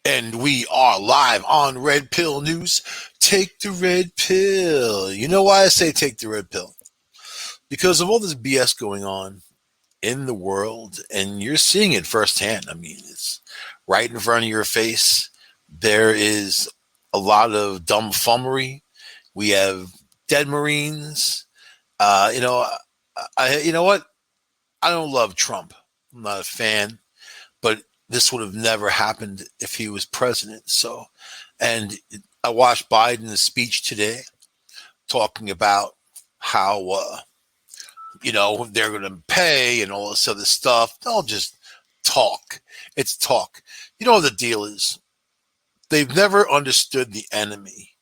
And we are live on Red Pill News. Take the red pill. You know why I say take the red pill? Because of all this BS going on in the world, and you're seeing it firsthand. I mean, it's right in front of your face. There is a lot of dumbfummery. We have dead Marines. Uh, you know, you know what? I don't love Trump. I'm not a fan, but this would have never happened if he was president. So, and I watched Biden's speech today talking about how, they're going to pay and all this other stuff. They'll just talk. It's talk. You know, what the deal is they've never understood the enemy,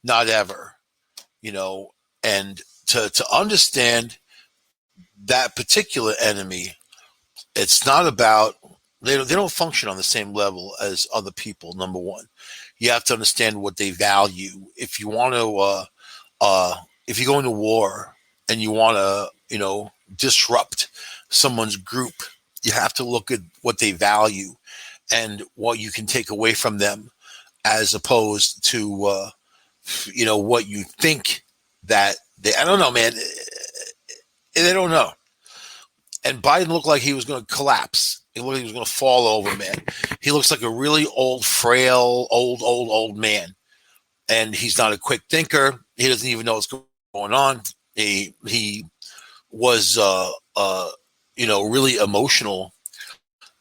not ever, you know, and to understand that particular enemy, it's not about they don't function on the same level as other people. Number one, you have to understand what they value. If you want to, if you go into war and you want to, disrupt someone's group, you have to look at what they value and what you can take away from them, as opposed to, what you think that they. I don't know, man. They don't know. And Biden looked like he was going to collapse. He looked like he was going to fall over, man. He looks like a really old, frail, old man. And he's not a quick thinker. He doesn't even know what's going on. He was, really emotional.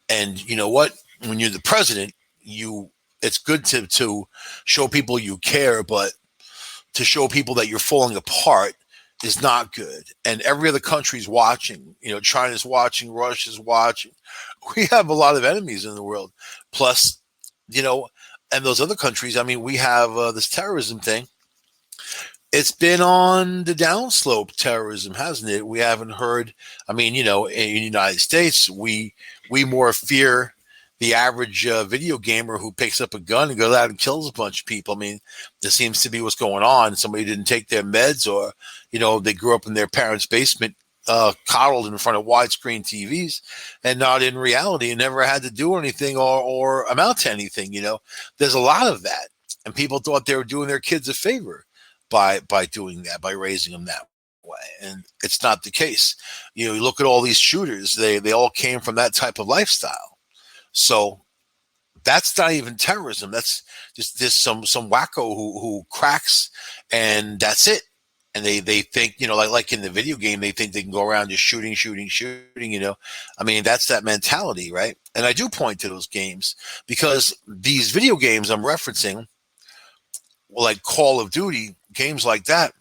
And you know what? When you're the president, it's good to show people you care, but to show people that you're falling apart is not good. And every other country's watching. China's watching, Russia's watching. We have a lot of enemies in the world. Plus, and those other countries, I mean, we have this terrorism thing. It's been on the downslope, terrorism, hasn't it? We haven't heard. I mean, in the United States, we more fear the average video gamer who picks up a gun and goes out and kills a bunch of people. I mean, this seems to be what's going on. Somebody didn't take their meds, or, they grew up in their parents' basement, coddled in front of widescreen TVs, and not in reality, and never had to do anything or amount to anything. There's a lot of that. And people thought they were doing their kids a favor by doing that, by raising them that way. And it's not the case. You look at all these shooters, they all came from that type of lifestyle. So that's not even terrorism. That's just some wacko who cracks, and that's it. And they think, like in the video game, they think they can go around just shooting. I mean, that's that mentality, right? And I do point to those games because these video games I'm referencing, like Call of Duty, games like that,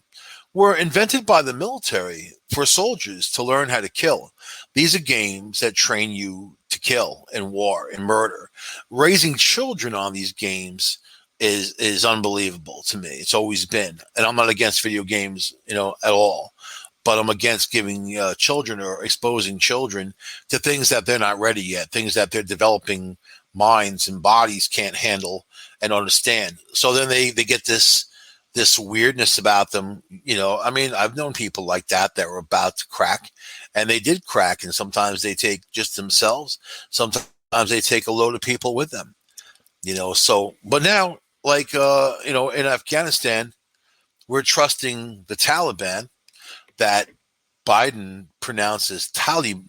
were invented by the military for soldiers to learn how to kill. These are games that train you to kill in war and murder. Raising children on these games is unbelievable to me. It's always been. And I'm not against video games, at all. But I'm against giving children or exposing children to things that they're not ready yet, things that their developing minds and bodies can't handle and understand. So then they get this weirdness about them. I mean, I've known people like that were about to crack, and they did crack. And sometimes they take just themselves. Sometimes they take a load of people with them, so, but now, like, in Afghanistan, we're trusting the Taliban, that Biden pronounces Taliban.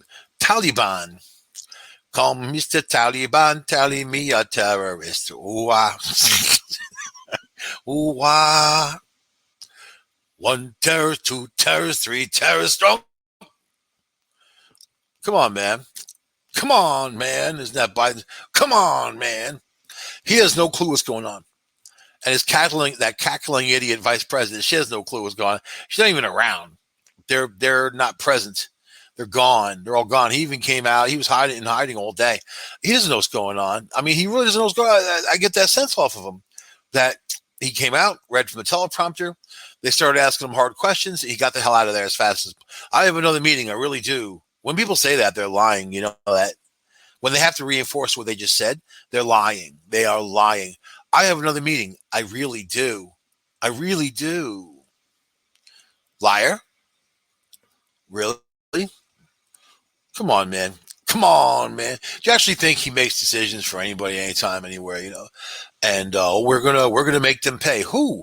Call Mr. Taliban, tally me a terrorist. Ooh, ah. Ooh, ah. One terrorist, two terrorists, three terrorists strong. Come on, man. Come on, man. Isn't that Biden? Come on, man. He has no clue what's going on. And his cackling idiot vice president, she has no clue what's going on. She's not even around. They're not present. They're gone. They're all gone. He even came out. He was hiding all day. He doesn't know what's going on. I mean, he really doesn't know what's going on. I get that sense off of him, that he came out, read from the teleprompter. They started asking him hard questions. He got the hell out of there as fast as, I have another meeting. I really do. When people say that, they're lying. That when they have to reinforce what they just said, they're lying. They are lying. I have another meeting. I really do. I really do. Liar. Really? Come on, man. Come on, man. Do you actually think he makes decisions for anybody, anytime, anywhere? And we're gonna make them pay. Who?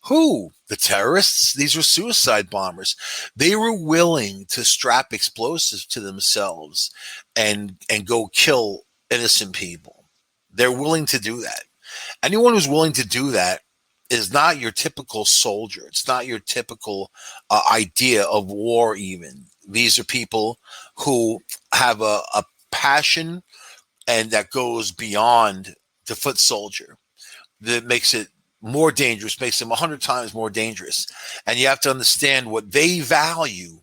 Who? The terrorists? These were suicide bombers. They were willing to strap explosives to themselves and go kill innocent people. They're willing to do that. Anyone who's willing to do that is not your typical soldier. It's not your typical idea of war, even. These are people who have a passion and that goes beyond the foot soldier, that makes it more dangerous, makes them 100 times more dangerous. And you have to understand what they value.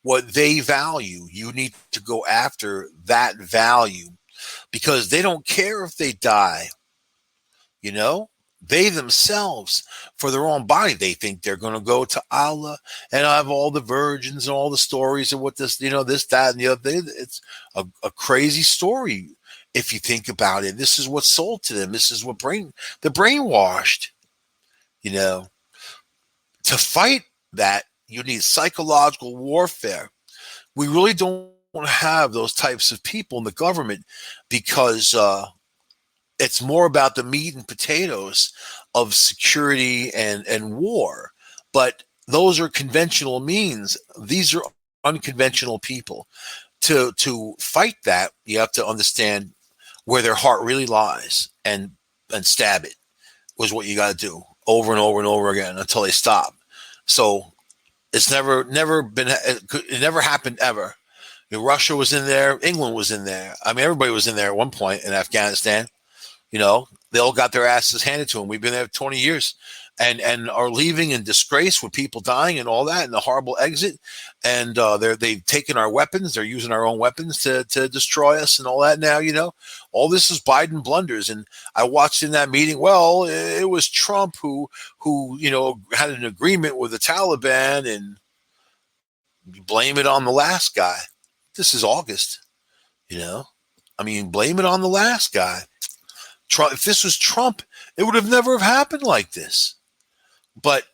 What they value, you need to go after that value, because they don't care if they die. You know, they themselves, for their own body, they think they're going to go to Allah and have all the virgins and all the stories of what this, this, that, and the other thing. It's a crazy story if you think about it. This is what's sold to them. This is what the brainwashed. You know, to fight that, you need psychological warfare. We really don't have those types of people in the government, because it's more about the meat and potatoes of security and war. But those are conventional means. These are unconventional people. To fight that, you have to understand where their heart really lies, and stab it was what you got to do over and over and over again until they stop. So it's never been, it never happened ever. Russia was in there, England was in there. I mean, everybody was in there at one point in Afghanistan. They all got their asses handed to them. We've been there 20 years and are leaving in disgrace with people dying and all that, and the horrible exit. And they've taken our weapons. They're using our own weapons to destroy us and all that now, all this is Biden blunders. And I watched in that meeting, well, it was Trump who had an agreement with the Taliban, and you blame it on the last guy. This is August, blame it on the last guy. Trump, if this was Trump, it would have never have happened like this. But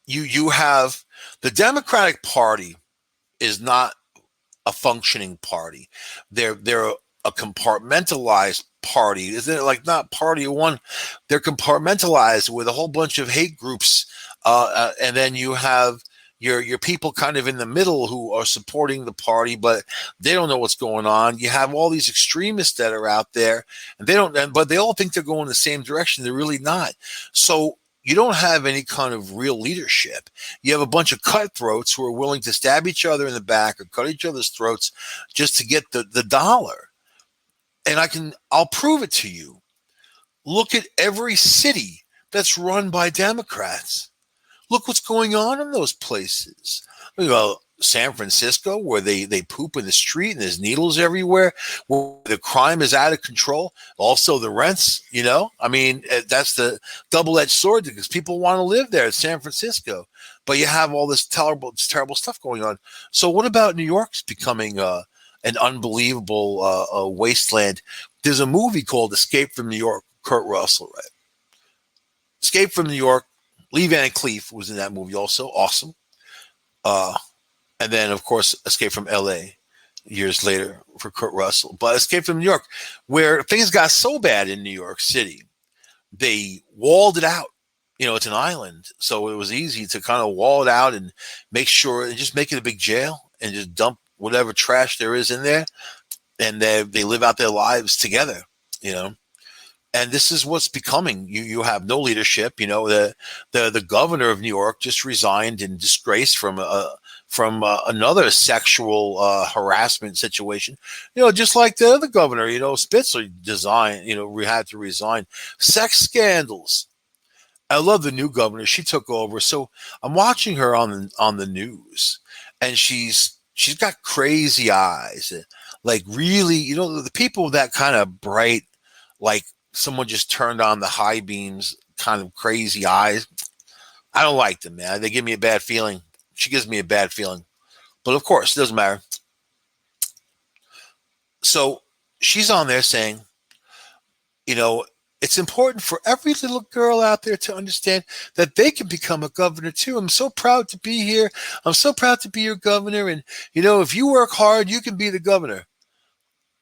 you have the Democratic Party is not a functioning party. They're a compartmentalized party. Isn't it like not party of one? They're compartmentalized with a whole bunch of hate groups, and then you have your people kind of in the middle who are supporting the party, but they don't know what's going on. You have all these extremists that are out there, and but they all think they're going the same direction. They're really not. So you don't have any kind of real leadership. You have a bunch of cutthroats who are willing to stab each other in the back or cut each other's throats just to get the dollar. And I'll prove it to you. Look at every city that's run by Democrats. Look what's going on in those places. San Francisco, where they poop in the street and there's needles everywhere, where the crime is out of control. Also the rents, that's the double-edged sword, because people want to live there in San Francisco. But you have all this terrible stuff going on. So what about New York's becoming an unbelievable wasteland? There's a movie called Escape from New York, Kurt Russell, right? Escape from New York. Lee Van Cleef was in that movie also. Awesome. And then, of course, Escape from L.A. years later for Kurt Russell. But Escape from New York, where things got so bad in New York City, they walled it out. It's an island, so it was easy to kind of wall it out and make sure and just make it a big jail and just dump whatever trash there is in there, and they live out their lives together, And this is what's becoming. You have no leadership. The governor of New York just resigned in disgrace from another sexual harassment situation. Just like the other governor. Spitzer had to resign. Sex scandals. I love the new governor. She took over. So I'm watching her on the news, and she's got crazy eyes. Like really, the people with that kind of bright, like someone just turned on the high beams, kind of crazy eyes. I don't like them, man. They give me a bad feeling. She gives me a bad feeling. But of course, it doesn't matter. So she's on there saying, it's important for every little girl out there to understand that they can become a governor too. I'm so proud to be here. I'm so proud to be your governor. And, if you work hard, you can be the governor.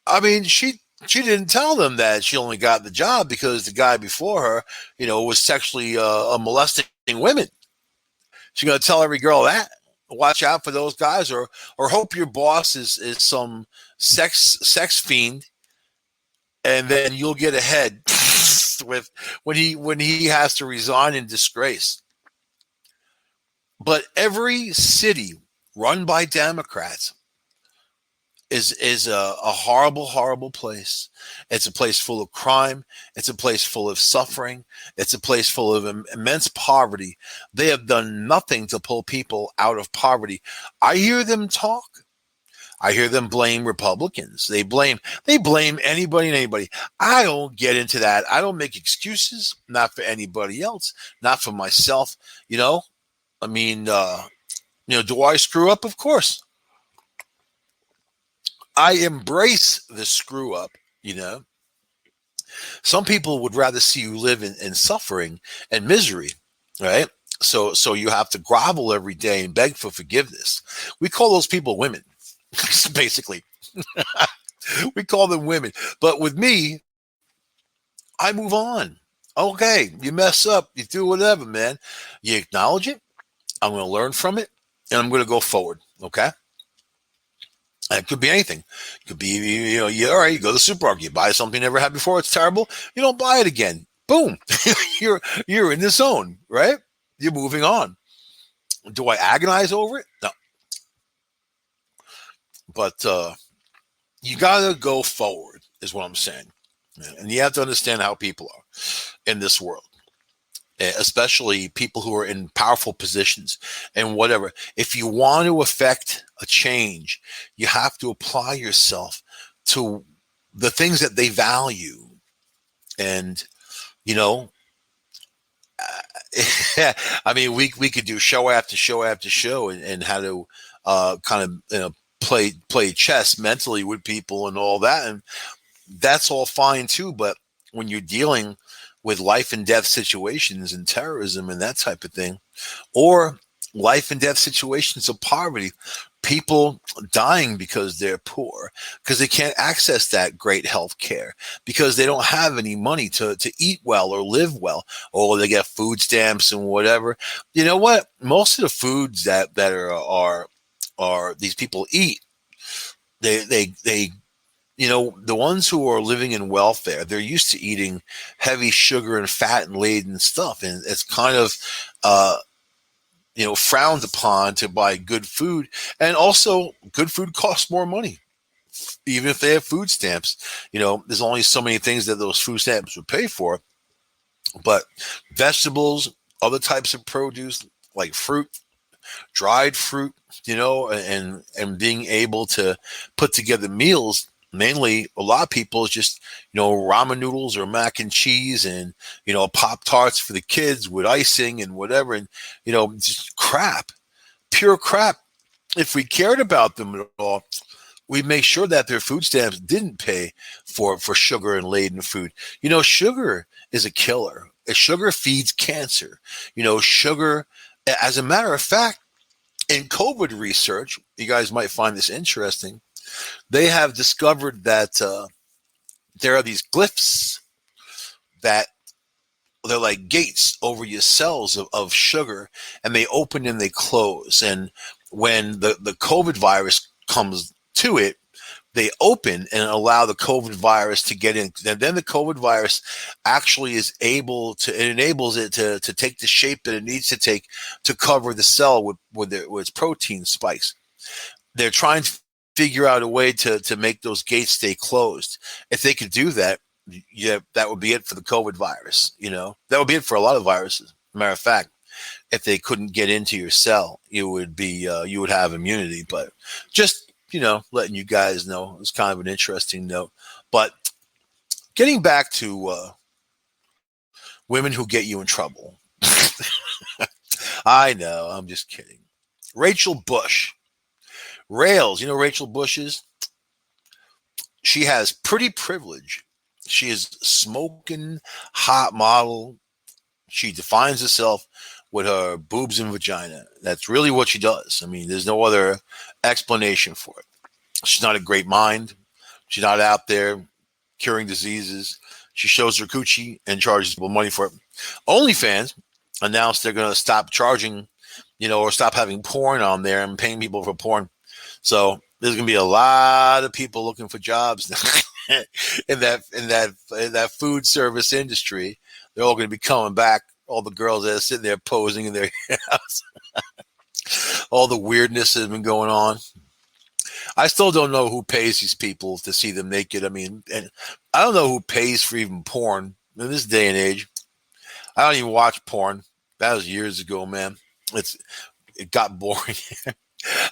I mean, she didn't tell them that she only got the job because the guy before her, was sexually molesting women. She's gonna tell every girl that. Watch out for those guys, or hope your boss is some sex fiend, and then you'll get ahead with when he has to resign in disgrace. But every city run by Democrats is a horrible, horrible place. It's a place full of crime. It's a place full of suffering. It's a place full of immense poverty. They have done nothing to pull people out of poverty. I hear them talk. I hear them blame Republicans. They blame anybody and anybody. I don't get into that. I don't make excuses, not for anybody else, not for myself. I mean, do I screw up? Of course. I embrace the screw up. You know, some people would rather see you live in suffering and misery, right? So you have to grovel every day and beg for forgiveness. We call those people women, basically. We call them women. But with me, I move on. Okay, you mess up, you do whatever, man. You acknowledge it. I'm going to learn from it, and I'm going to go forward. Okay. It could be anything. It could be, all right, you go to the supermarket, you buy something you never had before, it's terrible, you don't buy it again. Boom. you're in the zone, right? You're moving on. Do I agonize over it? No. But you got to go forward, is what I'm saying. And you have to understand how people are in this world, especially people who are in powerful positions and whatever. If you want to affect a change, you have to apply yourself to the things that they value. And, you know, I mean, we could do show after show after show and how to kind of, play chess mentally with people and all that. And that's all fine too. But when you're dealing with life and death situations and terrorism and that type of thing, or life and death situations of poverty, people dying because they're poor, because they can't access that great health care, because they don't have any money to eat well or live well, or they get food stamps and whatever. You know what? Most of the foods that are these people eat, they the ones who are living in welfare, they're used to eating heavy sugar and fat and laden stuff. And it's kind of, frowned upon to buy good food. And also, good food costs more money, even if they have food stamps. There's only so many things that those food stamps would pay for. But vegetables, other types of produce like fruit, dried fruit, and being able to put together meals. Mainly, a lot of people is just, ramen noodles or mac and cheese and, Pop Tarts for the kids with icing and whatever. And, just crap, pure crap. If we cared about them at all, we'd make sure that their food stamps didn't pay for sugar and laden food. Sugar is a killer. Sugar feeds cancer. Sugar, as a matter of fact, in COVID research, you guys might find this interesting. They have discovered that there are these glyphs that they're like gates over your cells of sugar, and they open and they close. And when the COVID virus comes to it, they open and allow the COVID virus to get in. And then the COVID virus actually is able to, it enables it to take the shape that it needs to take to cover the cell with its protein spikes. They're trying to figure out a way to make those gates stay closed. If they could do that, yeah, that would be it for the COVID virus. That would be it for a lot of viruses. Matter of fact, if they couldn't get into your cell, you would have immunity. But just, letting you guys know, it's kind of an interesting note. But getting back to women who get you in trouble. I know, I'm just kidding. Rachel Bush. Rails, Rachel Bush is? She has pretty privilege. She is smoking hot model. She defines herself with her boobs and vagina. That's really what she does. I mean, there's no other explanation for it. She's not a great mind. She's not out there curing diseases. She shows her coochie and charges people money for it. OnlyFans announced they're going to stop charging, or stop having porn on there and paying people for porn. So there's going to be a lot of people looking for jobs in that food service industry. They're all going to be coming back. All the girls that are sitting there posing in their house. All the weirdness has been going on. I still don't know who pays these people to see them naked. I mean, and I don't know who pays for even porn in this day and age. I don't even watch porn. That was years ago, man. It got boring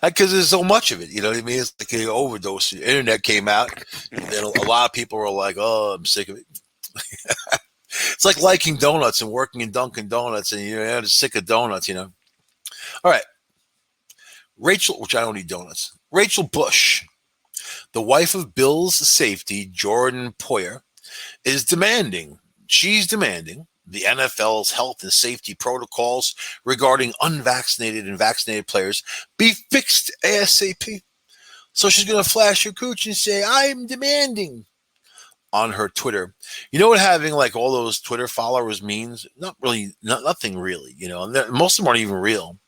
because there's so much of it. You know what I mean? It's like an overdose. The internet came out, and a lot of people were like, "Oh, I'm sick of it." It's like liking donuts and working in Dunkin' Donuts, and you're just sick of donuts. All right, Rachel, which I don't eat donuts. Rachel Bush, the wife of Bills safety Jordan Poyer, is demanding the NFL's health and safety protocols regarding unvaccinated and vaccinated players be fixed ASAP. So she's going to flash her cooch and say, "I'm demanding," on her Twitter. You know what having like all those Twitter followers means? Nothing really, and most of them aren't even real.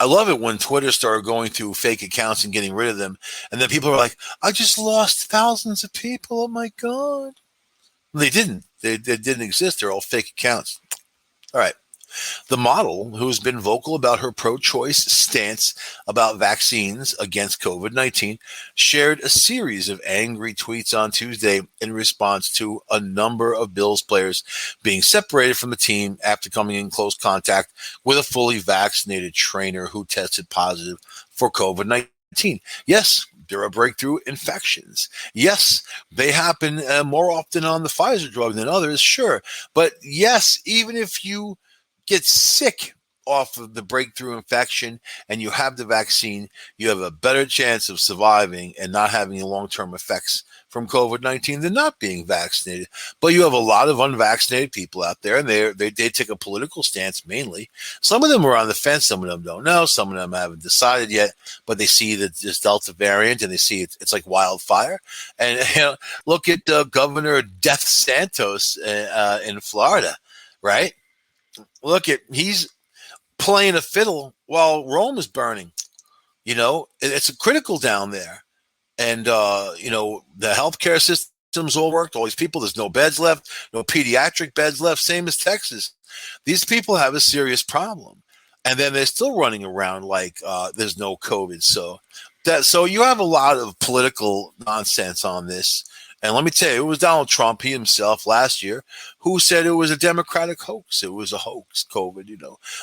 I love it when Twitter started going through fake accounts and getting rid of them. And then people are like, "I just lost thousands of people. Oh, my God." They didn't. They didn't exist. They're all fake accounts. All right. The model, who's been vocal about her pro-choice stance about vaccines against COVID-19, shared a series of angry tweets on Tuesday in response to a number of Bills players being separated from the team after coming in close contact with a fully vaccinated trainer who tested positive for COVID-19. Yes, there are breakthrough infections. Yes, they happen more often on the Pfizer drug than others, sure. But yes, even if you get sick off of the breakthrough infection and you have the vaccine, you have a better chance of surviving and not having long-term effects from COVID-19 than not being vaccinated. But you have a lot of unvaccinated people out there, and they take a political stance mainly. Some of them are on the fence. Some of them don't know. Some of them haven't decided yet, but they see that this Delta variant and they see it's like wildfire. And look at Governor Death Santos in Florida, right? Look at he's playing a fiddle while Rome is burning. It's critical down there. And, the healthcare system's all worked. All these people, there's no beds left, no pediatric beds left, same as Texas. These people have a serious problem. And then they're still running around like there's no COVID. So you have a lot of political nonsense on this. And let me tell you, it was Donald Trump, he himself, last year, who said it was a Democratic hoax. It was a hoax, COVID,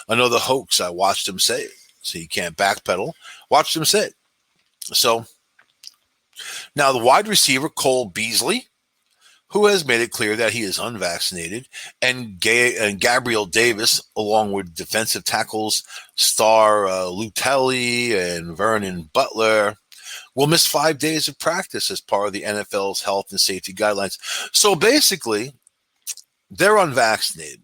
Another hoax. I watched him say it. So you can't backpedal. Watched him say it. So now the wide receiver, Cole Beasley, who has made it clear that he is unvaccinated, and Gabriel Davis, along with defensive tackles Star Lutelli and Vernon Butler, will miss 5 days of practice as part of the NFL's health and safety guidelines. So basically, they're unvaccinated.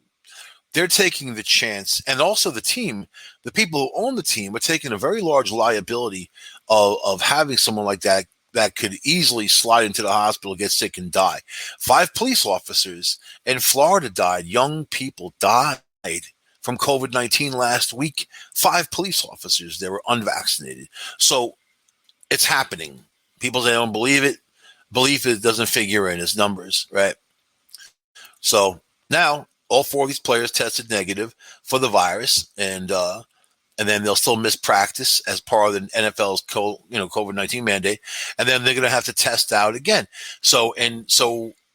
They're taking the chance, and also the team, the people who own the team, are taking a very large liability of having someone like that could easily slide into the hospital, get sick, and die. 5 police officers in Florida died. Young people died from COVID-19 last week. 5 police officers, they were unvaccinated. So it's happening. People say they don't believe it. Belief it doesn't figure in as numbers, right? So now all 4 of these players tested negative for the virus, and then they'll still miss practice as part of the NFL's COVID-19 mandate, and then they're going to have to test out again. So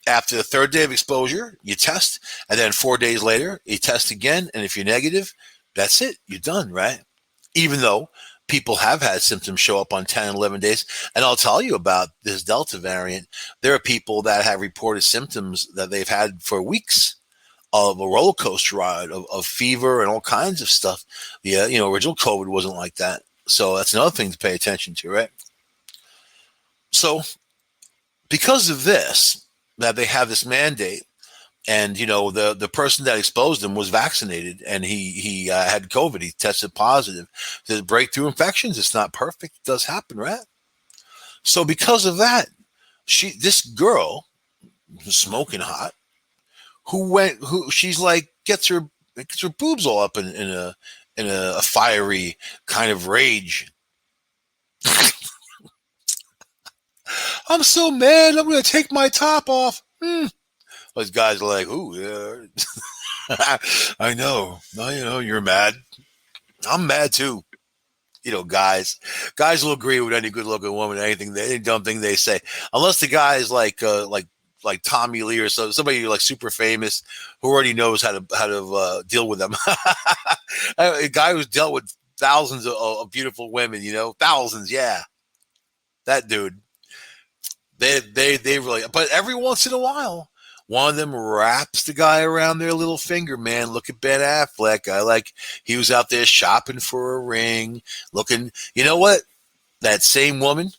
after the 3rd day of exposure, you test, and then 4 days later, you test again, and if you're negative, that's it. You're done, right? Even though people have had symptoms show up on 10 and 11 days. And I'll tell you about this Delta variant. There are people that have reported symptoms that they've had for weeks of a roller coaster ride of fever and all kinds of stuff. Yeah, original COVID wasn't like that. So that's another thing to pay attention to, right? So because of this, that they have this mandate, and the person that exposed him was vaccinated, and he had COVID. He tested positive. The breakthrough infections, it's not perfect. It does happen, right? So because of that, This girl was smoking hot, who she's like gets her boobs all up in a fiery kind of rage. I'm so mad. I'm going to take my top off. Those guys are like, ooh, yeah. I know. No, you're mad. I'm mad too. Guys will agree with any good-looking woman, any dumb thing they say, unless the guy is like Tommy Lee or somebody like super famous who already knows how to deal with them. A guy who's dealt with thousands of beautiful women, thousands, yeah, that dude. They really, but every once in a while, one of them wraps the guy around their little finger, man. Look at Ben Affleck. He was out there shopping for a ring, looking, you know what? That same woman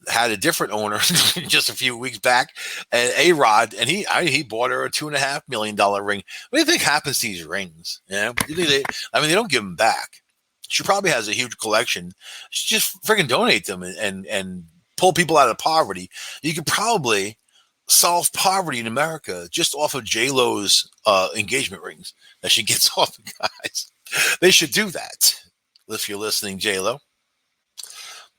had a different owner just a few weeks back, and A-Rod, and he bought her a $2.5 million ring. What do you think happens to these rings? You think they don't give them back. She probably has a huge collection. She just freaking donate them and pull people out of poverty. You could probably solve poverty in America just off of J-Lo's engagement rings that she gets off the guys. They should do that. If you're listening, J-Lo.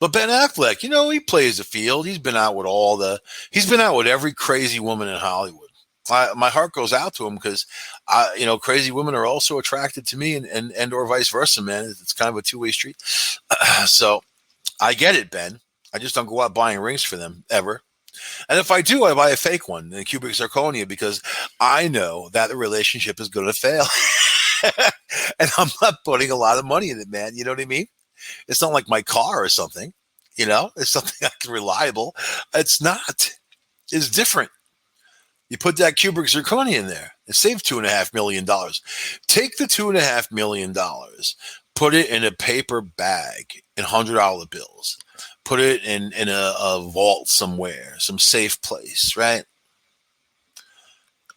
But Ben Affleck, he plays the field. He's been out with every crazy woman in Hollywood. My heart goes out to him because, crazy women are also attracted to me and or vice versa, man. It's kind of a two-way street. So I get it, Ben. I just don't go out buying rings for them ever. And if I do, I buy a fake one in cubic zirconia because I know that the relationship is going to fail. And I'm not putting a lot of money in it, man. You know what I mean? It's not like my car or something. It's something that's reliable. It's not. It's different. You put that cubic zirconia in there and save $2.5 million. Take the $2.5 million, put it in a paper bag in $100 bills. Put it in a vault somewhere, some safe place, right?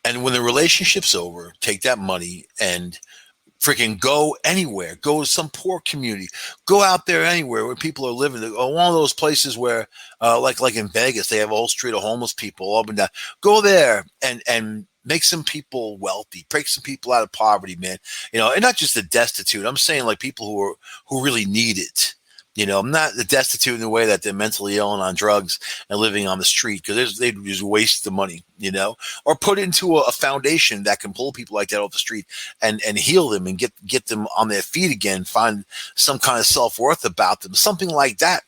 And when the relationship's over, take that money and freaking go anywhere. Go to some poor community. Go out there anywhere where people are living. One of those places where, like in Vegas, they have a whole street of homeless people up and down. Go there and make some people wealthy. Break some people out of poverty, man. And not just the destitute. I'm saying like people who really need it. I'm not destitute in the way that they're mentally ill and on drugs and living on the street because they just waste the money, or put into a foundation that can pull people like that off the street and heal them and get them on their feet again, find some kind of self-worth about them, something like that.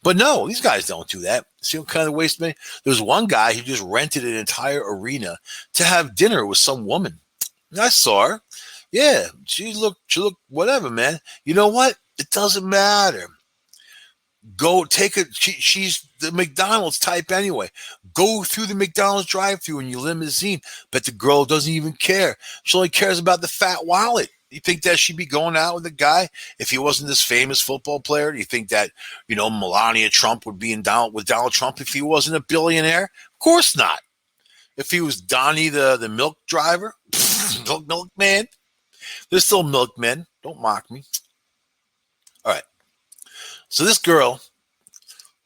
But no, these guys don't do that. See what kind of waste money? There was one guy who just rented an entire arena to have dinner with some woman. I saw her. Yeah, she looked whatever, man. You know what? It doesn't matter. Go take it. She's the McDonald's type anyway. Go through the McDonald's drive-thru in your limousine. But the girl doesn't even care. She only cares about the fat wallet. You think that she'd be going out with a guy if he wasn't this famous football player? Do you think that, Melania Trump would be with Donald Trump if he wasn't a billionaire? Of course not. If he was Donnie the milk driver, milkman. There's still milkmen. Don't mock me. All right. So this girl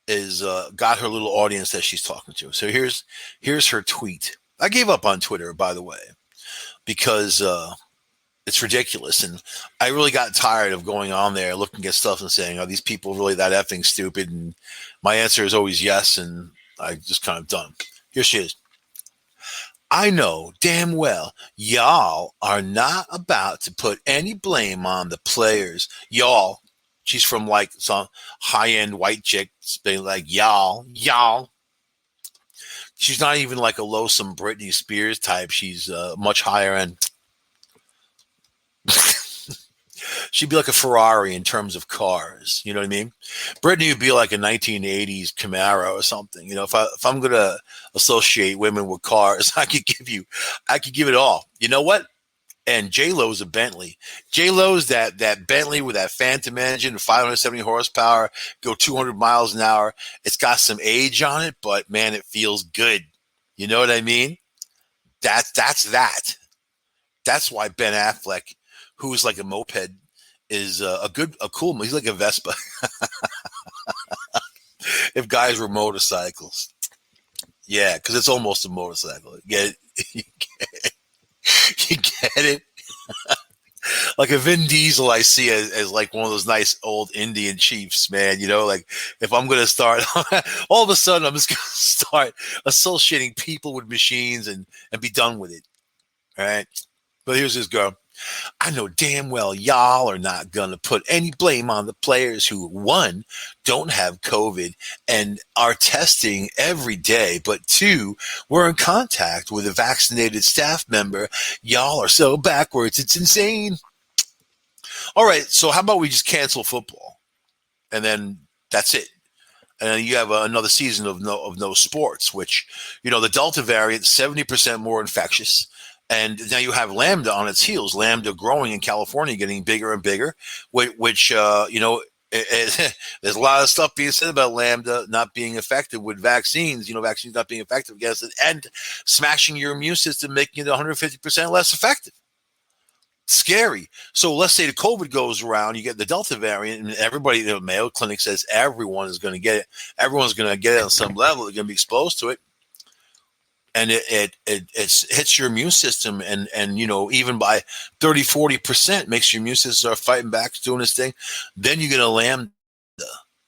is got her little audience that she's talking to. So here's her tweet. I gave up on Twitter, by the way, because it's ridiculous. And I really got tired of going on there, looking at stuff and saying, are these people really that effing stupid? And my answer is always yes. And I just kind of done. Here she is. I know damn well y'all are not about to put any blame on the players. Y'all. She's from like some high-end white chick being like, y'all. She's not even like a low-some Britney Spears type. She's much higher end. She'd be like a Ferrari in terms of cars. You know what I mean? Britney would be like a 1980s Camaro or something. If I'm going to associate women with cars, I could give it all. You know what? And J-Lo's a Bentley. J-Lo's that Bentley with that Phantom engine, 570 horsepower, go 200 miles an hour. It's got some age on it, but man, it feels good. You know what I mean? That's that. That's why Ben Affleck, who's like a moped, is a cool. He's like a Vespa. If guys were motorcycles. Yeah, because it's almost a motorcycle. Get it? You get it? Like a Vin Diesel, I see as like one of those nice old Indian chiefs, man. You know, like if I'm gonna start, all of a sudden I'm just gonna start associating people with machines and be done with it. All right. But here's this girl. I know damn well y'all are not going to put any blame on the players who, one, don't have COVID and are testing every day, but two, were in contact with a vaccinated staff member. Y'all are so backwards. It's insane. All right. So, how about we just cancel football? And then that's it. And then you have another season of no sports, which, the Delta variant, 70% more infectious. And now you have Lambda on its heels, Lambda growing in California, getting bigger and bigger, which there's a lot of stuff being said about Lambda not being effective with vaccines, vaccines not being effective against it, and smashing your immune system, making it 150% less effective. Scary. So let's say the COVID goes around, you get the Delta variant, and everybody, the Mayo Clinic says everyone is going to get it. Everyone's going to get it on some level. They're going to be exposed to it. And it hits your immune system, and even by 30-40% makes your immune system start fighting back, doing this thing. Then you get a Lambda,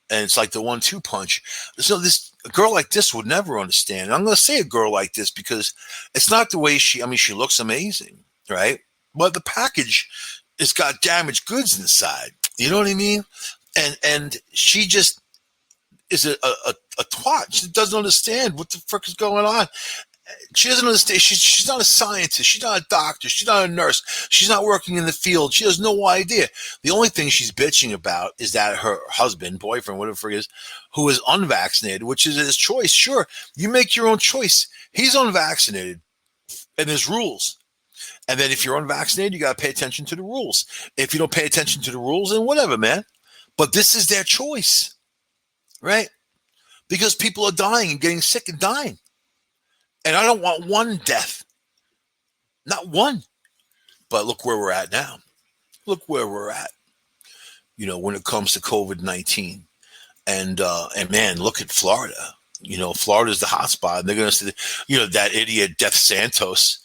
and it's like the 1-2 punch. So a girl like this would never understand. And I'm going to say a girl like this because it's not the way she looks amazing, right? But the package, it's got damaged goods inside. You know what I mean? And she just is a twat. She doesn't understand what the frick is going on. She doesn't understand. She's not a scientist. She's not a doctor. She's not a nurse. She's not working in the field. She has no idea. The only thing she's bitching about is that her husband, boyfriend, whatever it is, who is unvaccinated, which is his choice. Sure, you make your own choice. He's unvaccinated, and there's rules. And then if you're unvaccinated, you got to pay attention to the rules. If you don't pay attention to the rules, then whatever, man. But this is their choice, right? Because people are dying and getting sick and dying. And I don't want one death. Not one. But look where we're at now. Look where we're at. When it comes to COVID-19. And man, look at Florida. Florida's the hotspot. And they're going to say, that idiot Death Santos,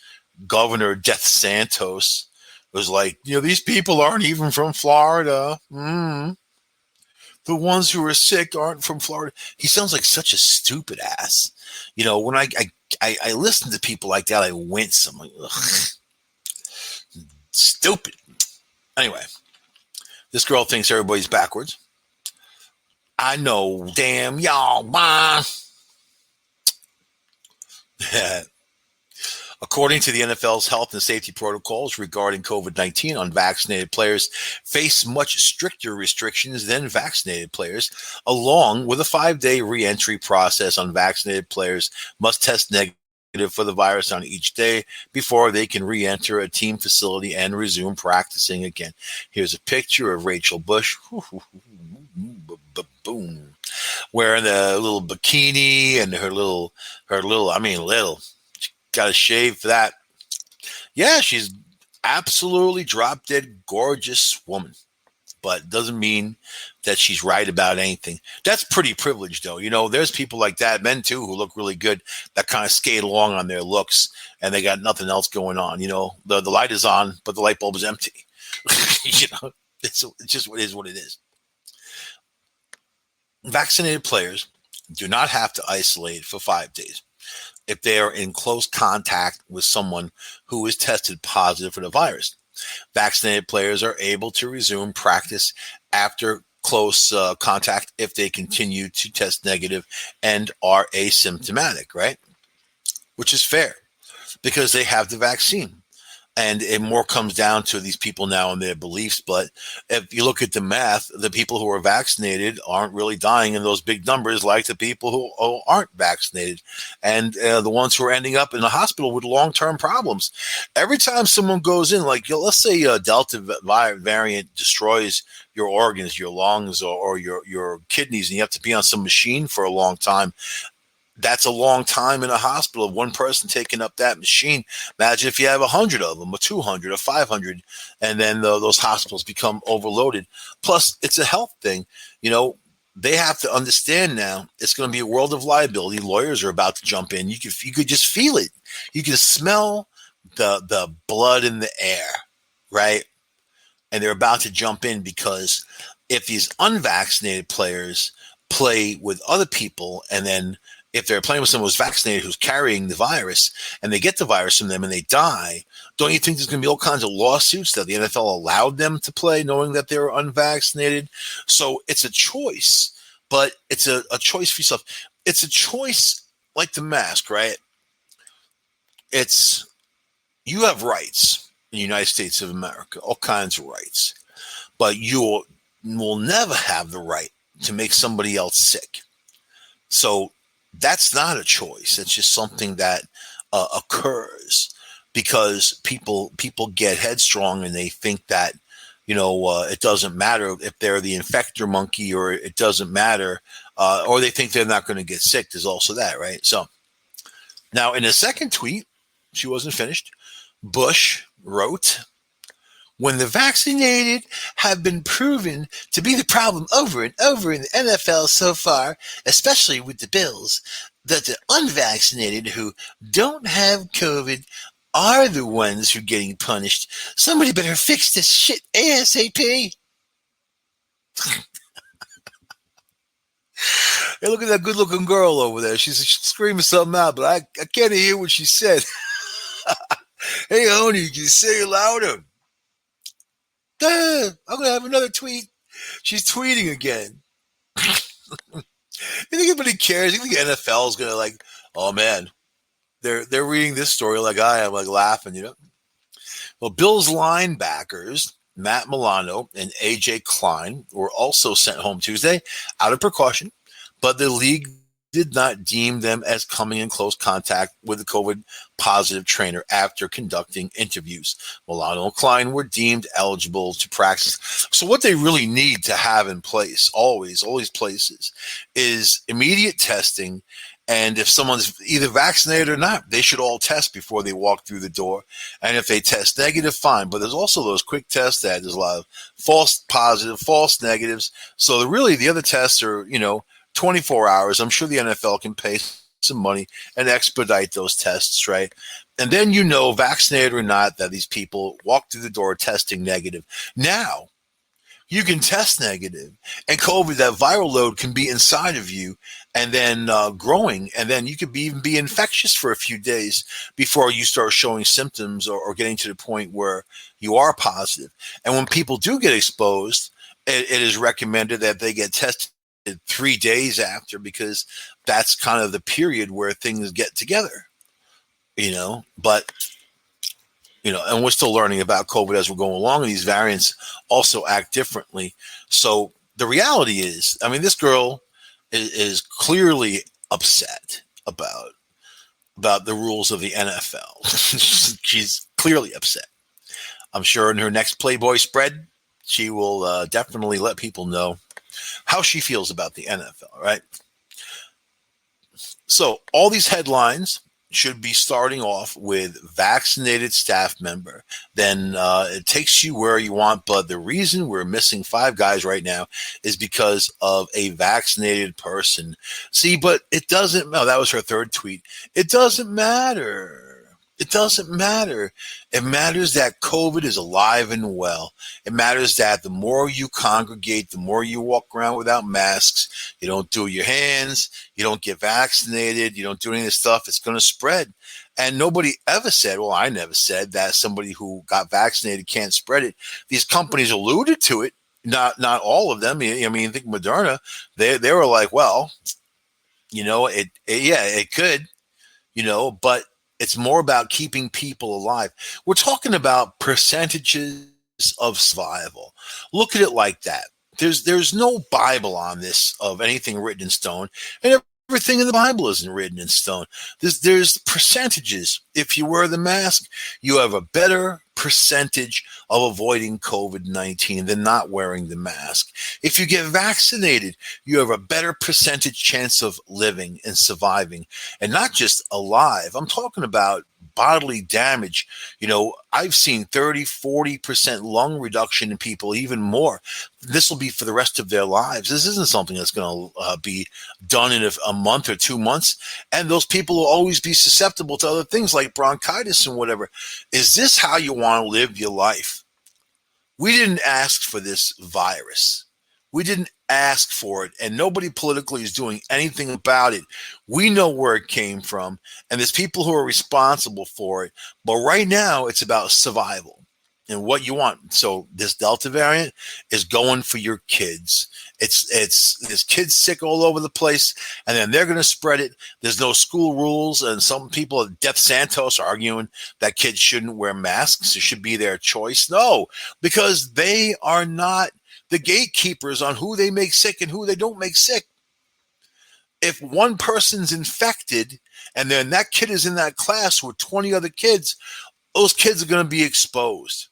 Governor Death Santos, was like, these people aren't even from Florida. The ones who are sick aren't from Florida. He sounds like such a stupid ass. When I listen to people like that, I wince. I'm like, ugh, stupid. Anyway, this girl thinks everybody's backwards. I know, damn y'all, ma. According to the NFL's health and safety protocols regarding COVID-19, unvaccinated players face much stricter restrictions than vaccinated players. Along with a 5-day re-entry process, unvaccinated players must test negative for the virus on each day before they can re-enter a team facility and resume practicing again. Here's a picture of Rachel Bush. Boom. Wearing a little bikini and her little, got to shave for that. Yeah, she's absolutely drop dead gorgeous woman, but doesn't mean that she's right about anything. That's pretty privileged, though. There's people like that, men too, who look really good, that kind of skate along on their looks, and they got nothing else going on. The light is on, but the light bulb is empty. It's just what it is. Vaccinated players do not have to isolate for 5 days if they are in close contact with someone who is tested positive for the virus. Vaccinated players are able to resume practice after close contact if they continue to test negative and are asymptomatic, right? Which is fair because they have the vaccine. And it more comes down to these people now and their beliefs. But if you look at the math, the people who are vaccinated aren't really dying in those big numbers like the people who aren't vaccinated. And the ones who are ending up in the hospital with long-term problems. Every time someone goes in, like let's say a Delta variant destroys your organs, your lungs, or your kidneys, and you have to be on some machine for a long time. That's a long time in a hospital. One person taking up that machine. Imagine if you have 100 of them, or 200, or 500, and then those hospitals become overloaded. Plus, it's a health thing. they have to understand now it's going to be a world of liability. Lawyers are about to jump in. You could just feel it. You can smell the blood in the air, right? And they're about to jump in because if these unvaccinated players play with other people, and then if they're playing with someone who's vaccinated who's carrying the virus and they get the virus from them and they die, don't you think there's going to be all kinds of lawsuits that the NFL allowed them to play knowing that they were unvaccinated? So it's a choice, but it's a choice for yourself. It's a choice like the mask, right? It's, you have rights in the United States of America, all kinds of rights, but you will never have the right to make somebody else sick. So that's not a choice. It's just something that occurs because people get headstrong and they think that, it doesn't matter if they're the infector monkey, or it doesn't matter, or they think they're not going to get sick. There's also that, right? So now in a second tweet, she wasn't finished. Bush wrote, when the vaccinated have been proven to be the problem over and over in the NFL so far, especially with the Bills, that the unvaccinated who don't have COVID are the ones who are getting punished. Somebody better fix this shit ASAP. Hey, look at that good-looking girl over there. She's screaming something out, but I can't hear what she said. Hey, honey, can you say it louder? I'm going to have another tweet. She's tweeting again. You think anybody cares? You think the NFL is going to oh man, they're reading this story like I am, laughing, Well, Bills linebackers Matt Milano and A.J. Klein were also sent home Tuesday out of precaution, but the league did not deem them as coming in close contact with the COVID positive trainer after conducting interviews. Milano and Klein were deemed eligible to practice. So what they really need to have in place, all these places, is immediate testing. And if someone's either vaccinated or not, they should all test before they walk through the door. And if they test negative, fine. But there's also those quick tests that there's a lot of false positive, false negatives. So the other tests are, 24 hours. I'm sure the NFL can pay some money and expedite those tests, right? And then vaccinated or not, that these people walk through the door testing negative. Now, you can test negative, and COVID, that viral load can be inside of you and then growing, and then you could even be infectious for a few days before you start showing symptoms or getting to the point where you are positive. And when people do get exposed, it is recommended that they get tested 3 days after, because that's kind of the period where things get together, but and we're still learning about COVID as we're going along, and these variants also act differently. So the reality is, this girl is clearly upset about the rules of the NFL. She's clearly upset. I'm sure in her next Playboy spread, she will definitely let people know how she feels about the NFL, right? So all these headlines should be starting off with vaccinated staff member. Then it takes you where you want. But the reason we're missing 5 guys right now is because of a vaccinated person. See, but it doesn't matter. That was her third tweet. It doesn't matter. It doesn't matter. It matters that COVID is alive and well. It matters that the more you congregate, the more you walk around without masks, you don't do your hands, you don't get vaccinated, you don't do any of this stuff, it's going to spread. And nobody ever said, well, I never said that somebody who got vaccinated can't spread it. These companies alluded to it, not all of them. I think Moderna, they were like, well, it could, but it's more about keeping people alive. We're talking about percentages of survival. Look at it like that. There's no Bible on this of anything written in stone, and everything in the Bible isn't written in stone. There's percentages. If you wear the mask, you have a better percentage of avoiding COVID-19 than not wearing the mask. If you get vaccinated, you have a better percentage chance of living and surviving, and not just alive. I'm talking about bodily damage. I've seen 30-40% lung reduction in people, even more. This will be for the rest of their lives. This isn't something that's going to be done in a month or 2 months. And those people will always be susceptible to other things like bronchitis and whatever. Is this how you want to live your life? We didn't ask for this virus. We didn't ask for it, and nobody politically is doing anything about it. We know where it came from, and there's people who are responsible for it. But right now, it's about survival and what you want. So this Delta variant is going for your kids. There's kids sick all over the place, and then they're going to spread it. There's no school rules, and some people at Death Santos are arguing that kids shouldn't wear masks. It should be their choice. No, because they are not the gatekeepers on who they make sick and who they don't make sick. If one person's infected and then that kid is in that class with 20 other kids, those kids are going to be exposed.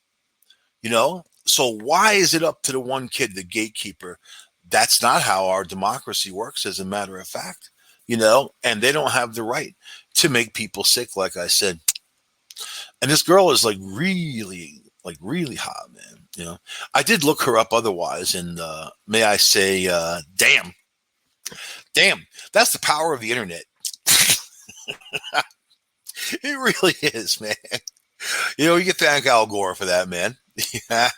So why is it up to the one kid, the gatekeeper? That's not how our democracy works, as a matter of fact. And they don't have the right to make people sick, like I said. And this girl is really hot, man. I did look her up otherwise, and may I say, damn, that's the power of the internet. It really is, man. You can thank Al Gore for that, man. Yeah.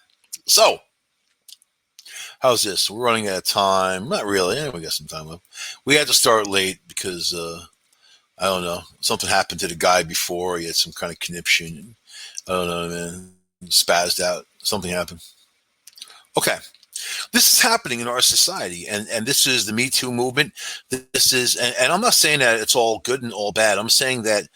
So, how's this? We're running out of time. Not really. We got some time left. We had to start late because, I don't know, something happened to the guy before. He had some kind of conniption. I don't know, man. Spazzed out. Something happened. Okay. This is happening in our society, and this is the Me Too movement. This is, and I'm not saying that it's all good and all bad. I'm saying that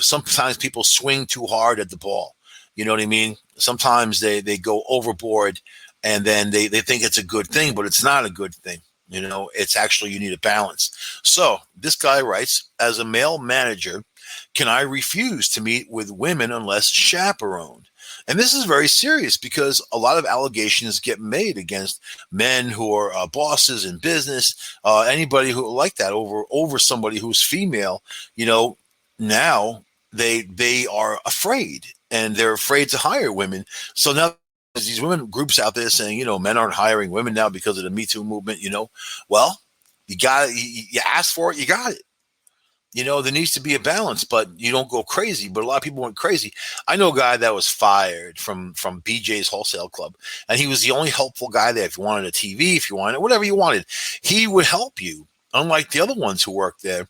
sometimes people swing too hard at the ball. You know what I mean? Sometimes they go overboard, and then they think it's a good thing, but it's not a good thing. It's actually, you need a balance. So this guy writes, as a male manager, can I refuse to meet with women unless chaperoned? And this is very serious because a lot of allegations get made against men who are bosses in business, anybody who like that over somebody who's female. Now they are afraid, and they're afraid to hire women. So now there's these women groups out there saying, men aren't hiring women now because of the Me Too movement. Well, you got it. You asked for it, you got it. There needs to be a balance, but you don't go crazy. But a lot of people went crazy. I know a guy that was fired from BJ's Wholesale Club, and he was the only helpful guy there. If you wanted a TV, if you wanted whatever you wanted, he would help you, unlike the other ones who worked there.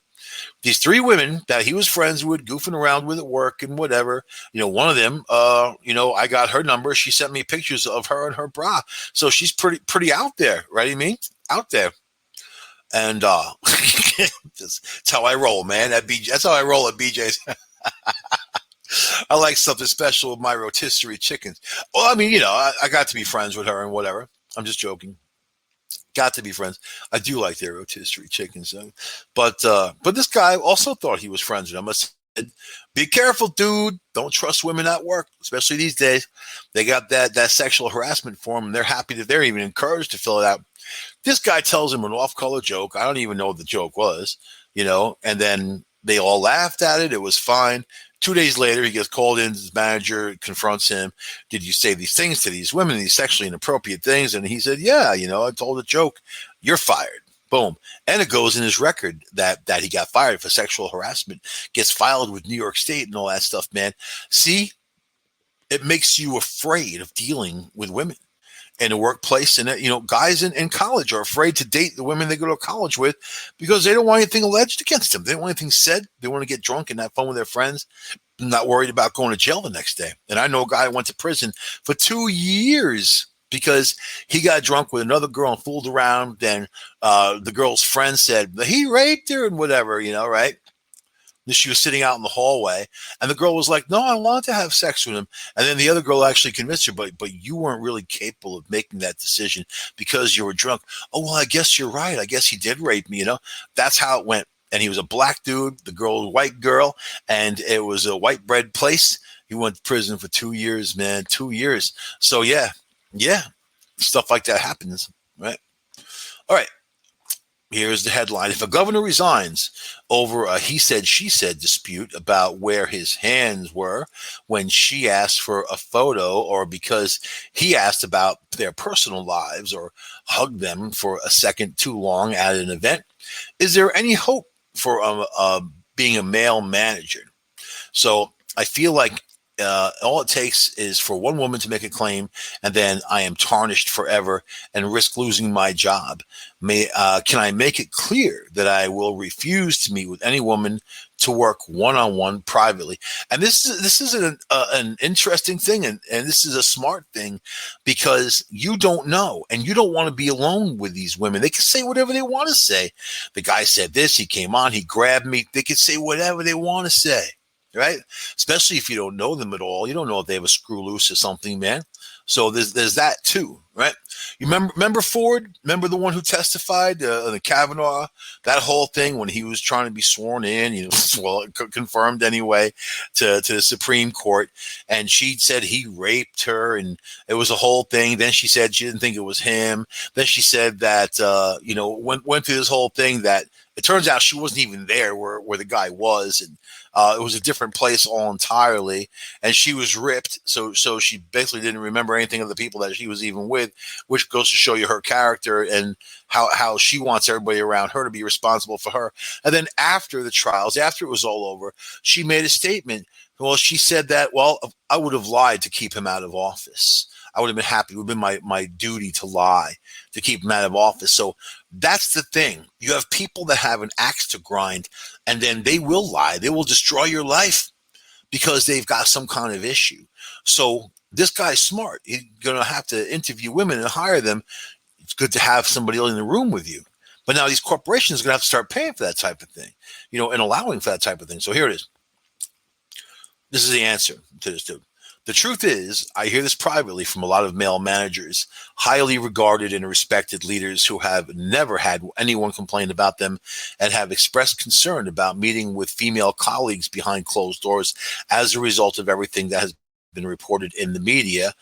These 3 women that he was friends with, goofing around with at work and whatever, one of them, I got her number. She sent me pictures of her and her bra. So she's pretty out there, right? Out there. And that's how I roll, man. That's how I roll at BJ's. I like something special with my rotisserie chickens. Well, I got to be friends with her and whatever. I'm just joking. Got to be friends. I do like their rotisserie chickens, though. But this guy also thought he was friends with him. I said, be careful, dude. Don't trust women at work, especially these days. They got that sexual harassment form, and they're happy that they're even encouraged to fill it out. This guy tells him an off-color joke. I don't even know what the joke was, and then they all laughed at it. It was fine. 2 days later, he gets called in. His manager confronts him. Did you say these things to these women, these sexually inappropriate things? And he said, yeah, I told a joke. You're fired. Boom. And it goes in his record that he got fired for sexual harassment, gets filed with New York State and all that stuff, man. See, it makes you afraid of dealing with women in the workplace. And, guys in college are afraid to date the women they go to college with because they don't want anything alleged against them. They don't want anything said. They want to get drunk and have fun with their friends, not worried about going to jail the next day. And I know a guy who went to prison for 2 years because he got drunk with another girl and fooled around. Then the girl's friend said, he raped her and whatever, right? She was sitting out in the hallway, and the girl was like, no, I want to have sex with him. And then the other girl actually convinced her, but you weren't really capable of making that decision because you were drunk. Oh, well, I guess you're right. I guess he did rape me, That's how it went. And he was a black dude, the girl was a white girl, and it was a white bread place. He went to prison for 2 years, man, 2 years. So, yeah, stuff like that happens, right? All right. Here's the headline. If a governor resigns over a he said, she said dispute about where his hands were when she asked for a photo, or because he asked about their personal lives or hugged them for a second too long at an event, is there any hope for being a male manager? So I feel like all it takes is for one woman to make a claim, and then I am tarnished forever and risk losing my job. Can I make it clear that I will refuse to meet with any woman to work one-on-one privately? And this is an interesting thing, and this is a smart thing, because you don't know, and you don't want to be alone with these women. They can say whatever they want to say. The guy said this, he came on, he grabbed me. They can say whatever they want to say, right? Especially if you don't know them at all. You don't know if they have a screw loose or something, man. So there's that too, right? You remember Ford? Remember the one who testified, the Kavanaugh, that whole thing when he was trying to be sworn in, well, confirmed anyway, to the Supreme Court, and she said he raped her, and it was a whole thing. Then she said she didn't think it was him. Then she said that went through this whole thing that it turns out she wasn't even there where the guy was, and it was a different place all entirely, and she was ripped. So she basically didn't remember anything of the people that she was even with, which goes to show you her character and how she wants everybody around her to be responsible for her. And then after the trials, after it was all over, she made a statement. Well, she said that, well, I would have lied to keep him out of office. I would have been happy. It would have been my duty to lie to keep him out of office. So that's the thing. You have people that have an axe to grind, and then they will lie. They will destroy your life because they've got some kind of issue. So this guy's smart. He's going to have to interview women and hire them. It's good to have somebody in the room with you. But now these corporations are going to have to start paying for that type of thing, and allowing for that type of thing. So here it is. This is the answer to this dude. The truth is, I hear this privately from a lot of male managers, highly regarded and respected leaders who have never had anyone complain about them and have expressed concern about meeting with female colleagues behind closed doors as a result of everything that has been reported in the media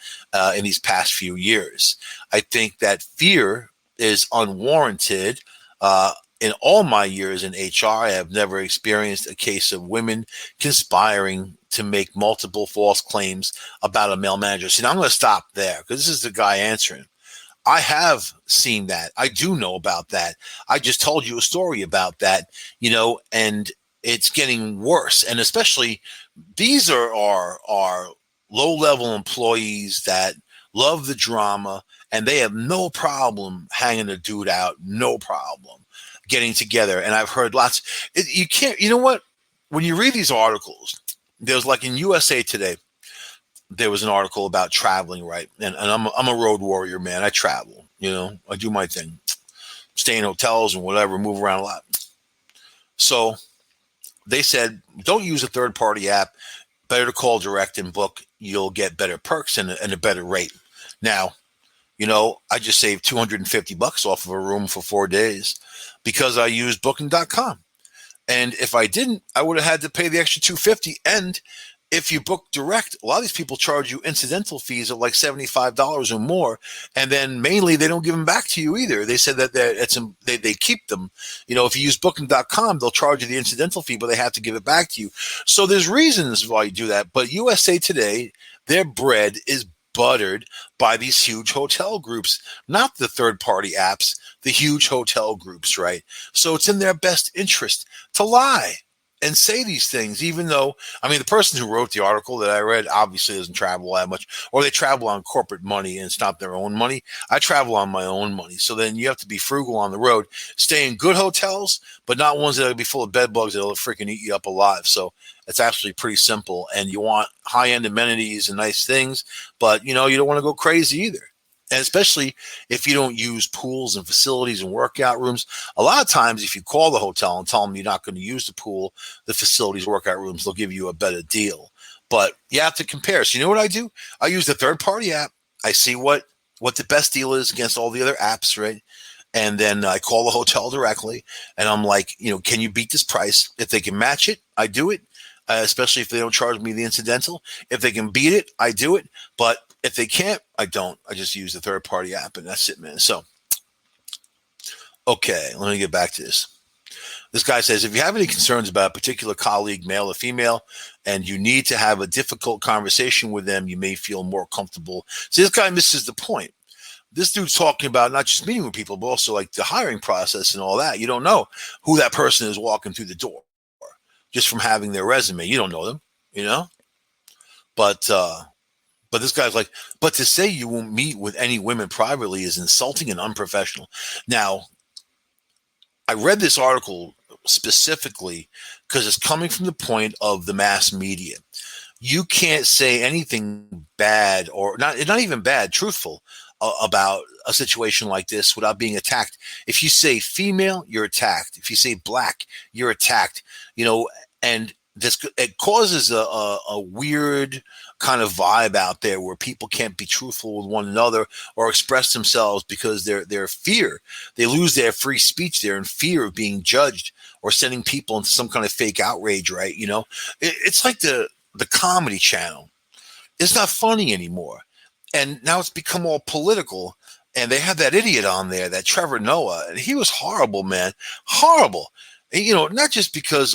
in these past few years. I think that fear is unwarranted. In all my years in HR, I have never experienced a case of women conspiring to make multiple false claims about a male manager. See, now I'm going to stop there because this is the guy answering. I have seen that. I do know about that. I just told you a story about that, and it's getting worse. And especially these are low-level employees that love the drama, and they have no problem hanging a dude out, no problem getting together. And I've heard lots. You can't, you know what? When you read these articles, there's like in USA Today, there was an article about traveling, right? And I'm a road warrior, man. I travel, I do my thing, stay in hotels and whatever, move around a lot. So they said, don't use a third-party app. Better to call direct and book. You'll get better perks and a better rate. Now, I just saved $250 off of a room for 4 days because I used Booking.com. And if I didn't, I would have had to pay the extra $250. And if you book direct, a lot of these people charge you incidental fees of like $75 or more. And then mainly they don't give them back to you either. They said that they keep them. If you use Booking.com, they'll charge you the incidental fee, but they have to give it back to you. So there's reasons why you do that. But USA Today, their bread is buttered by these huge hotel groups, not the third-party apps, the huge hotel groups, right? So it's in their best interest to lie and say these things, even though, the person who wrote the article that I read obviously doesn't travel that much, or they travel on corporate money and it's not their own money. I travel on my own money. So then you have to be frugal on the road, stay in good hotels, but not ones that will be full of bed bugs that'll freaking eat you up alive. So it's actually pretty simple, and you want high-end amenities and nice things, but you don't want to go crazy either. And especially if you don't use pools and facilities and workout rooms. A lot of times, if you call the hotel and tell them you're not going to use the pool, the facilities, workout rooms, they'll give you a better deal. But you have to compare. So you know what I do? I use the third-party app. I see what the best deal is against all the other apps, right? And then I call the hotel directly, and I'm like, can you beat this price? If they can match it, I do it. Especially if they don't charge me the incidental. If they can beat it, I do it. But if they can't, I don't. I just use the third-party app, and that's it, man. So Okay, let me get back to this. This guy says, if you have any concerns about a particular colleague, male or female, and you need to have a difficult conversation with them, you may feel more comfortable. See, this guy misses the point. This dude's talking about not just meeting with people, but also like the hiring process and all that. You don't know who that person is walking through the door just from having their resume. You don't know them, you know? But this guy's like, but to say you won't meet with any women privately is insulting and unprofessional. Now, I read this article specifically because it's coming from the point of the mass media. You can't say anything bad or not even bad, truthful about a situation like this without being attacked. If you say female, you're attacked. If you say black, you're attacked. You know, and this it causes a weird kind of vibe out there where people can't be truthful with one another or express themselves because they're fear. They lose their free speech. They're in fear of being judged or sending people into some kind of fake outrage, right? You know, it's like the Comedy Channel. It's not funny anymore. And now it's become all political. And they have that idiot on there, that Trevor Noah. And he was horrible, man. Horrible. And, you know, not just because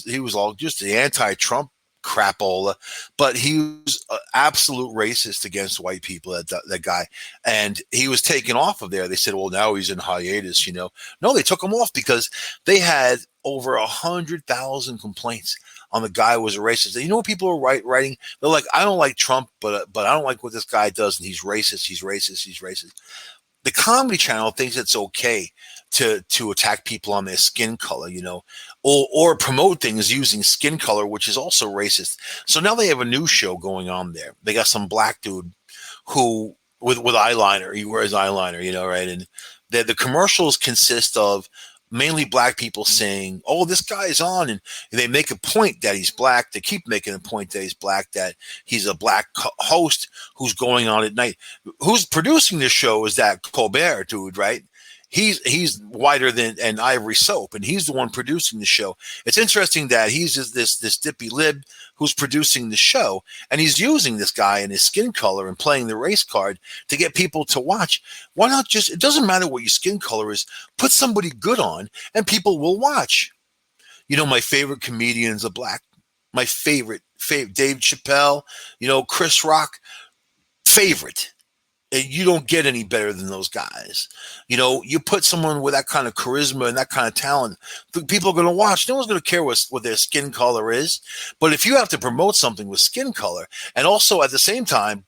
he was all just the anti-Trump crapola, but he was an absolute racist against white people, that guy. And he was taken off of there. They said, well, now he's in hiatus, you know. No, they took him off because they had over 100,000 complaints on the guy who was a racist. You know what people are writing? They're like, I don't like Trump, but I don't like what this guy does, and he's racist, he's racist, he's racist. The Comedy Channel thinks it's okay to attack people on their skin color, you know, or promote things using skin color, which is also racist. So now they have a new show going on there. They got some black dude who with eyeliner, he wears eyeliner, you know, right? And the commercials consist of mainly black people saying, oh, this guy's on. And they make a point that he's black. They keep making a point that he's black, that he's a black host who's going on at night. Who's producing this show is that Colbert dude, right? He's whiter than an ivory soap, and he's the one producing the show. It's interesting that he's just this dippy lib who's producing the show, and he's using this guy and his skin color and playing the race card to get people to watch. Why not just, it doesn't matter what your skin color is, put somebody good on and people will watch. You know, my favorite comedians are black. My favorite Dave Chappelle, you know, Chris Rock, favorite. You don't get any better than those guys. You know, you put someone with that kind of charisma and that kind of talent, people are going to watch. No one's going to care what their skin color is. But if you have to promote something with skin color and also at the same time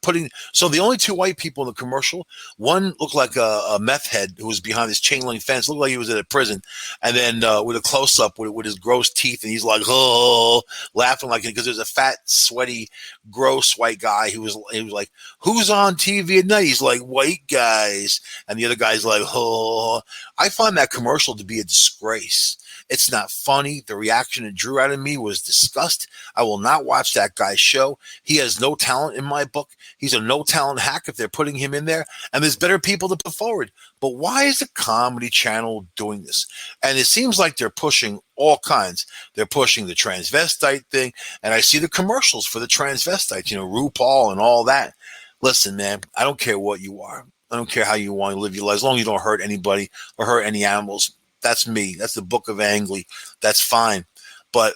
so the only two white people in the commercial, one looked like a meth head who was behind this chain link fence, looked like he was in a prison. And then with a close up with his gross teeth, and he's like, oh, laughing like it, because there's a fat, sweaty, gross white guy he was like, who's on TV at night? He's like, white guys. And the other guy's like, oh. I find that commercial to be a disgrace. It's not funny. The reaction it drew out of me was disgust. I will not watch that guy's show. He has no talent in my book. He's a no talent hack if they're putting him in there. And there's better people to put forward. But why is the Comedy Channel doing this? And it seems like they're pushing all kinds. They're pushing the transvestite thing. And I see the commercials for the transvestites, you know, RuPaul and all that. Listen, man, I don't care what you are. I don't care how you want to live your life. As long as you don't hurt anybody or hurt any animals. That's me. That's the book of Angley. That's fine. But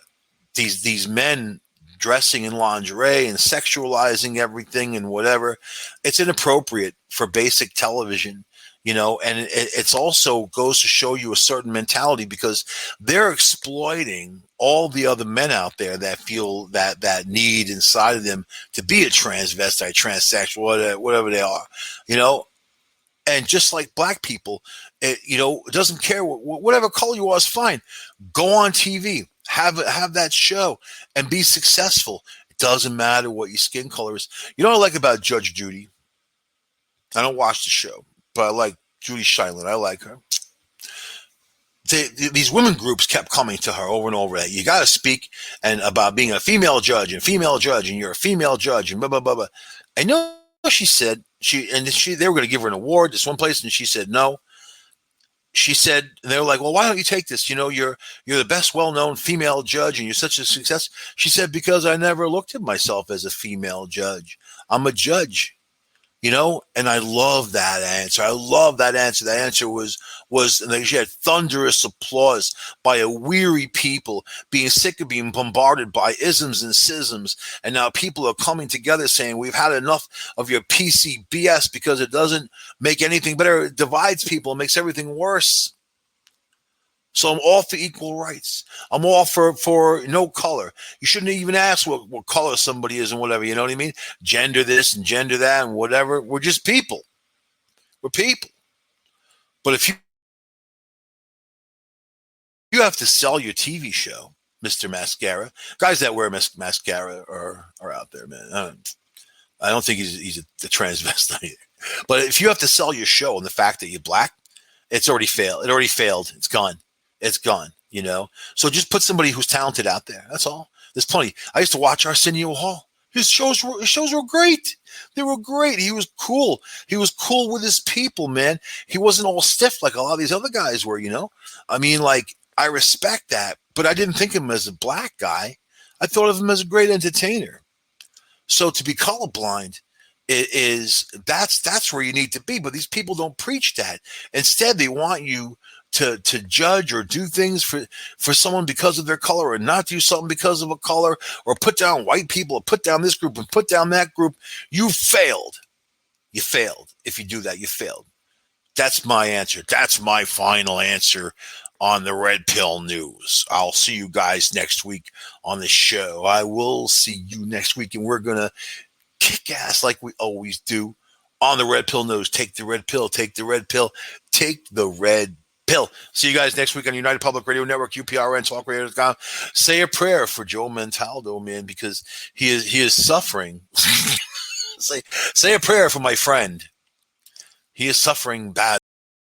these men dressing in lingerie and sexualizing everything and whatever, it's inappropriate for basic television, you know, and it's also goes to show you a certain mentality, because they're exploiting all the other men out there that feel that need inside of them to be a transvestite, transsexual, whatever they are, you know. And just like black people, it doesn't care whatever color you are is fine. Go on TV, have that show, and be successful. It doesn't matter what your skin color is. You know what I like about Judge Judy? I don't watch the show, but I like Judy Shineland. I like her. These women groups kept coming to her over and over. You got to speak and about being a female judge, and you're a female judge, and blah blah blah blah. I know she said they were going to give her an award this one place, and she said no. She said, and they were like, well, why don't you take this? You know, you're the best well-known female judge, and you're such a success. She said, because I never looked at myself as a female judge. I'm a judge. And I love that answer. I love that answer. That answer was and she had thunderous applause by a weary people being sick of being bombarded by isms and schisms. And now people are coming together saying we've had enough of your PC BS because it doesn't make anything better. It divides people, it makes everything worse. So I'm all for equal rights. I'm all for no color. You shouldn't even ask what color somebody is and whatever. You know what I mean? Gender this and gender that and whatever. We're just people. We're people. But if you have to sell your TV show, Mr. Mascara, guys that wear mascara are out there, man. I don't think he's a transvestite. But if you have to sell your show on the fact that you're black, it's already failed. It already failed. It's gone. It's gone, So just put somebody who's talented out there. That's all. There's plenty. I used to watch Arsenio Hall. His shows were great. They were great. He was cool. He was cool with his people, man. He wasn't all stiff like a lot of these other guys were, I mean, like, I respect that, but I didn't think of him as a black guy. I thought of him as a great entertainer. So to be colorblind that's where you need to be. But these people don't preach that. Instead, they want you to judge or do things for someone because of their color, or not do something because of a color, or put down white people, or put down this group and put down that group. You failed. You failed. If you do that, you failed. That's my answer. That's my final answer on the Red Pill News. I'll see you guys next week on the show. I will see you next week, and we're going to kick ass like we always do on the Red Pill News. Take the red pill. Take the red pill. Take the red pill. See you guys next week on United Public Radio Network, UPRN, TalkRadio.com. Say a prayer for Joe Montaldo, man, because he is suffering. Say a prayer for my friend. He is suffering bad.